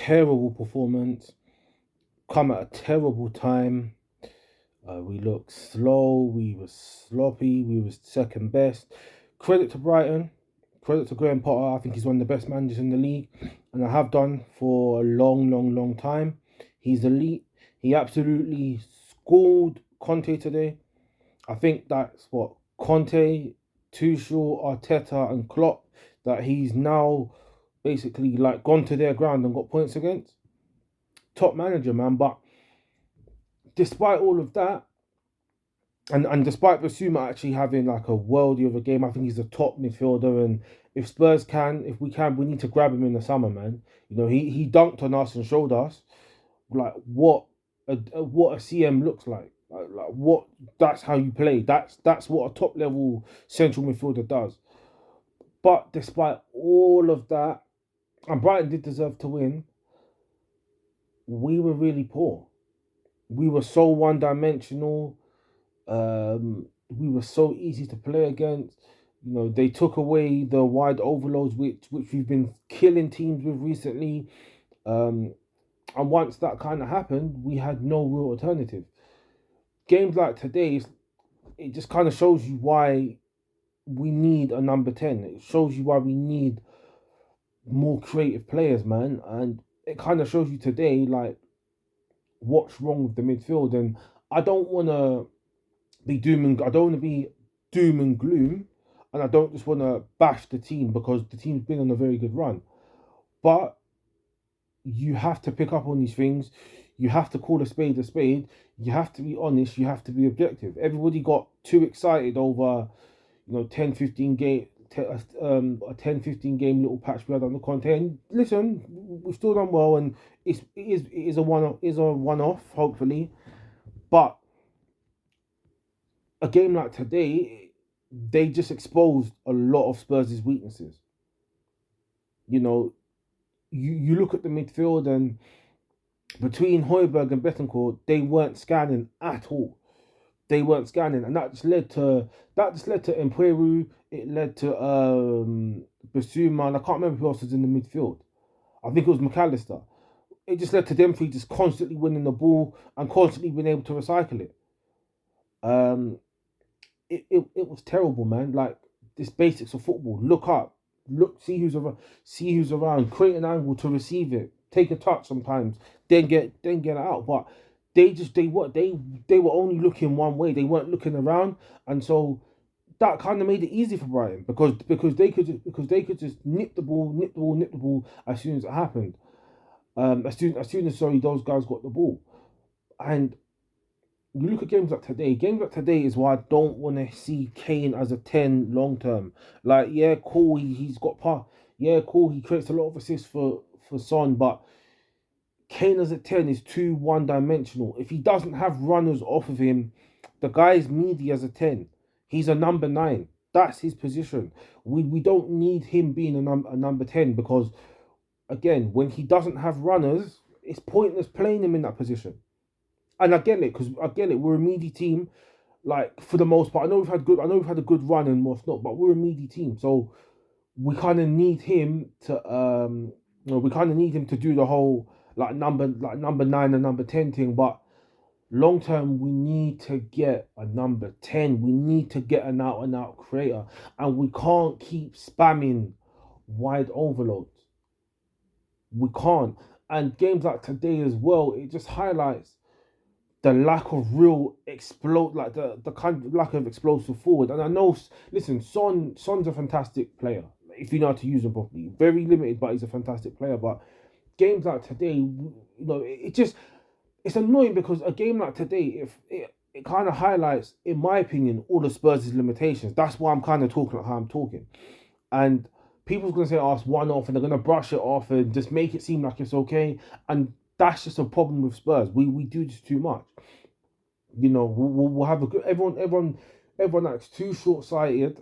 terrible performance, come at a terrible time. We looked slow, we were sloppy, we was second best. Credit to Brighton, credit to Graham Potter. I think he's one of the best managers in the league, and I have done for a long, long, long time. He's elite. He absolutely schooled Conte today. I think that's what Conte, Tuchel, Arteta, and Klopp, that he's now basically like gone to their ground and got points against. Top manager, man. But despite all of that, and despite Basuma actually having like a worldie of a game, I think he's a top midfielder. And if we can, we need to grab him in the summer, man. You know, he dunked on us and showed us like what a CM looks like. Like what that's how you play. That's what a top level central midfielder does. But despite all of that, and Brighton did deserve to win, we were really poor. We were so one dimensional. We were so easy to play against. You know, they took away the wide overloads, which we've been killing teams with recently. Um, and once that kind of happened, we had no real alternative. Games like today's, it just kind of shows you why we need a number 10. It shows you why we need more creative players, man. And it kind of shows you today, like, what's wrong with the midfield. And I don't want to I don't want to be doom and gloom. And I don't just want to bash the team because the team's been on a very good run. But you have to pick up on these things. You have to call a spade a spade. You have to be honest. You have to be objective. Everybody got too excited over, 10, 15 game, a 10, 15 game little patch we had on the content. Listen, we've still done well, and it is a one off, hopefully. But a game like today, they just exposed a lot of Spurs' weaknesses. You know, you look at the midfield, and between Højbjerg and Betancourt, they weren't scanning at all. They weren't scanning, and that just led to Emperu. It led to Basuma, and I can't remember who else was in the midfield. I think it was McAllister. It just led to them three just constantly winning the ball and constantly being able to recycle it. Um, it was terrible, man. Like, this basics of football. Look up, see who's around, create an angle to receive it, take a touch sometimes, then get it out. But they were only looking one way. They weren't looking around, and so that kind of made it easy for Brighton because they could just nip the ball as soon as it happened. As soon as those guys got the ball. And you look at games like today. Games like today is why I don't want to see Kane as a 10 long term. Like, yeah, cool, he's got part. Yeah, cool, he creates a lot of assists for Son, but Kane as a 10 is too one dimensional. If he doesn't have runners off of him, the guy is meaty as a 10. He's a number 9. That's his position. We don't need him being a number 10 because, again, when he doesn't have runners, it's pointless playing him in that position. And I get it because I get it. We're a meaty team, like, for the most part. I know we've had a good run and whatnot, but we're a meaty team, so we kind of need him to we kind of need him to do the whole number 9 and number 10 thing. But long term, we need to get a number 10. We need to get an out and out creator, and we can't keep spamming wide overloads. We can't. And games like today as well, it just highlights the lack of real explode, like the kind of lack of explosive forward. And I know, listen, Son's a fantastic player if you know how to use him properly. Very limited, but he's a fantastic player. But games like today, it's annoying because a game like today, if it kind of highlights, in my opinion, all of Spurs' limitations. That's why I'm kind of talking like how I'm talking. And people's gonna say, "Oh, it's one off," and they're gonna brush it off and just make it seem like it's okay. And that's just a problem with Spurs. We do this too much. We'll have a good everyone acts too short sighted,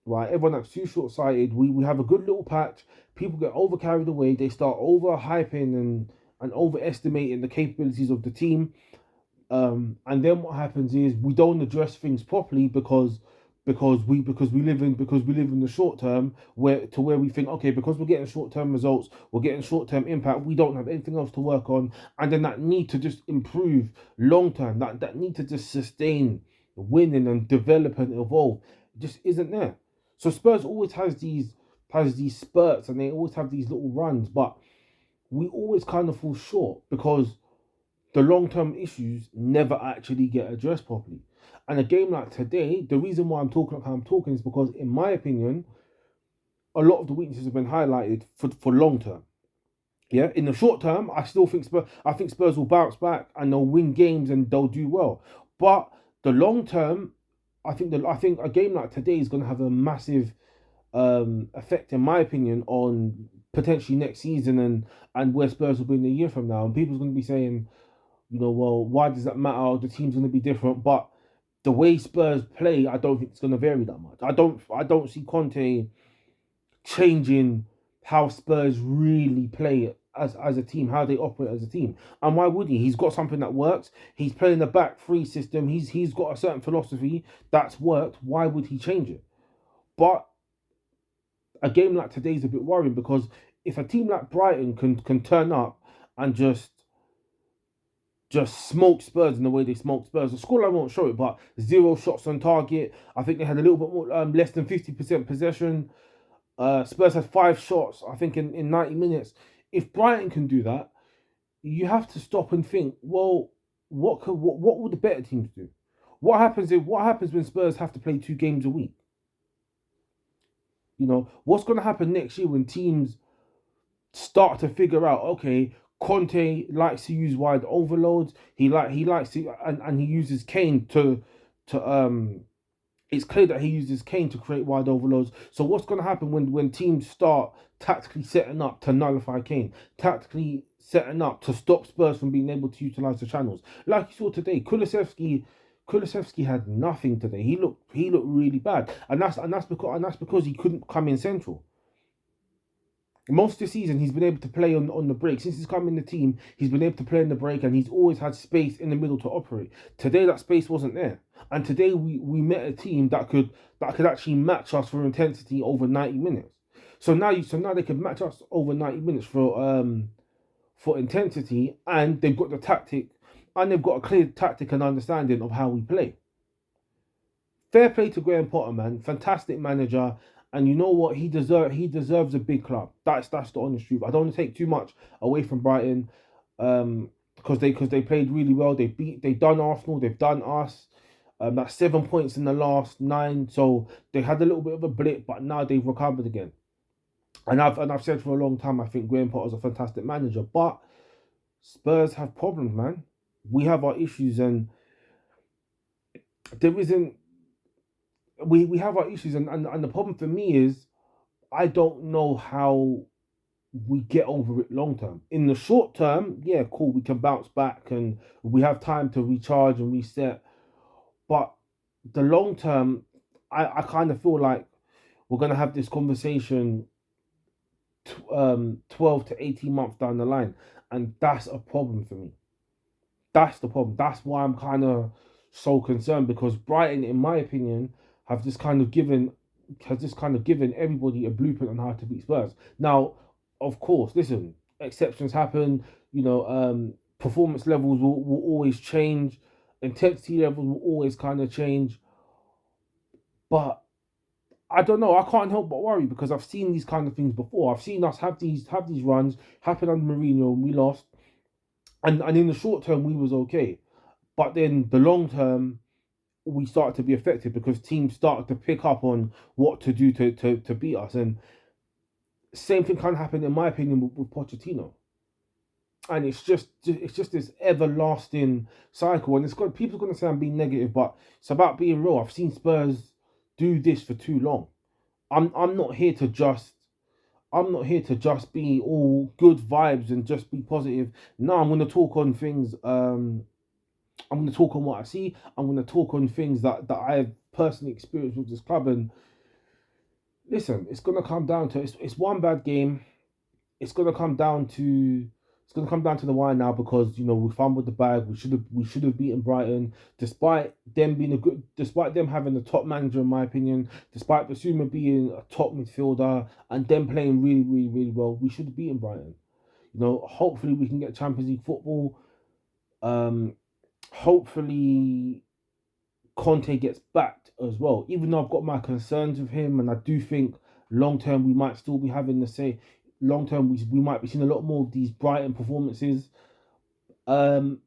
right? Everyone acts too short sighted. We have a good little patch. People get over carried away. They start over hyping and overestimating the capabilities of the team. And then what happens is we don't address things properly because because we live in the short term where we think, okay, because we're getting short term results, we're getting short term impact, we don't have anything else to work on, and then that need to just improve long term, that need to just sustain winning and develop and evolve just isn't there. So Spurs always has these spurts, and they always have these little runs, but we always kind of fall short because the long term issues never actually get addressed properly. And a game like today, the reason why I'm talking like how I'm talking is because, in my opinion, a lot of the weaknesses have been highlighted for long term. Yeah, in the short term, I think Spurs will bounce back and they'll win games and they'll do well. But the long term, I think a game like today is going to have a massive effect, in my opinion, on potentially next season and where Spurs will be in a year from now. And people's going to be saying, well, why does that matter? The team's going to be different, but the way Spurs play, I don't think it's going to vary that much. I don't see Conte changing how Spurs really play as a team, how they operate as a team. And why would he? He's got something that works. He's playing the back three system. He's got a certain philosophy that's worked. Why would he change it? But a game like today is a bit worrying because if a team like Brighton can turn up and just smoke Spurs in the way they smoke Spurs. The scoreline won't show it, but 0 shots on target. I think they had a little bit more, less than 50% possession. Spurs had 5 shots, I think, in 90 minutes. If Brighton can do that, you have to stop and think, well, what would the better teams do? What happens when Spurs have to play 2 games a week? What's going to happen next year when teams start to figure out, okay, Conte likes to use wide overloads. He likes to, and he uses Kane to. It's clear that he uses Kane to create wide overloads. So what's going to happen when teams start tactically setting up to nullify Kane, tactically setting up to stop Spurs from being able to utilize the channels? Like you saw today, Kulusevski had nothing today. He looked really bad, and that's because he couldn't come in central. Most of the season, he's been able to play on the break. Since he's come in the team, he's been able to play in the break, and he's always had space in the middle to operate. Today, that space wasn't there, and today we met a team that could actually match us for intensity over 90 minutes. So now they could match us over 90 minutes for intensity, and they've got the tactic, and they've got a clear tactic and understanding of how we play. Fair play to Graham Potter, man. Fantastic manager. And you know what? He deserves a big club. That's the honest truth. I don't want to take too much away from Brighton, because they played really well. They've done Arsenal. They've done us. That's 7 points in the last 9. So they had a little bit of a blip, but now they've recovered again. And I've said for a long time, I think Graham Potter's a fantastic manager. But Spurs have problems, man. We have our issues, and there isn't. We have our issues, and the problem for me is I don't know how we get over it long term. In the short term, yeah, cool, we can bounce back and we have time to recharge and reset. But the long term, I kind of feel like we're gonna have this conversation 12 to 18 months down the line, and that's a problem for me. That's the problem. That's why I'm kind of so concerned, because Brighton, in my opinion, have just kind of given has just kind of given everybody a blueprint on how to beat Spurs. Now, of course, listen, exceptions happen. Performance levels will always change. Intensity levels will always kind of change. But I don't know. I can't help but worry because I've seen these kind of things before. I've seen us have these runs happen under Mourinho and we lost. And in the short term we was okay. But then the long term we started to be affected because teams started to pick up on what to do to beat us. And same thing kind of happened, in my opinion, with Pochettino. And it's just this everlasting cycle. And it's got people's gonna say I'm being negative, but it's about being real. I've seen Spurs do this for too long. I'm not here to just be all good vibes and just be positive. No, I'm gonna talk on things. I'm going to talk on what I see. I'm going to talk on things that I've personally experienced with this club. And listen, it's going to come down to it's one bad game. It's going to come down to It's going to come down to the wire now because we fumbled the bag. We should have beaten Brighton, despite them being despite them having the top manager in my opinion, despite Basuma being a top midfielder and them playing really really really well. We should have beaten Brighton. Hopefully we can get Champions League football. Um, Hopefully Conte gets backed as well. Even though I've got my concerns with him, and I do think long term we might still be having the same. Long term we might be seeing a lot more of these Brighton performances. Um,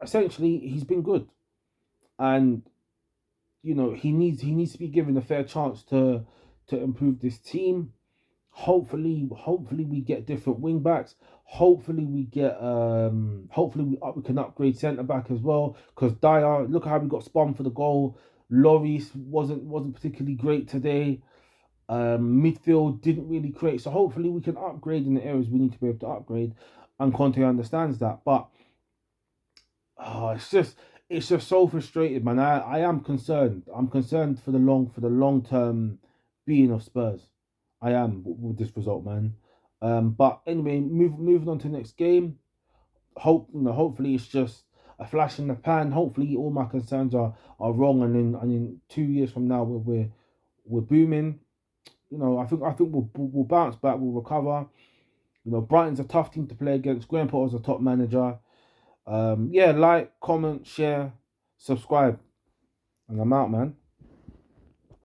Essentially he's been good, and he needs to be given a fair chance to improve this team. Hopefully we get different wing backs. Hopefully we can upgrade centre back as well. Because Dyer, look how we got spun for the goal. Loris wasn't particularly great today. Midfield didn't really create. So hopefully we can upgrade in the areas we need to be able to upgrade, and Conte understands that. But it's just so frustrating, man. I am concerned. I'm concerned for the long term being of Spurs. I am with this result, man. But anyway, moving on to the next game. Hopefully it's just a flash in the pan. Hopefully all my concerns are wrong, and in 2 years from now we're booming. I think we'll bounce back. We'll recover. Brighton's a tough team to play against. Graham Potter's a top manager. Yeah, like, comment, share, subscribe, and I'm out, man.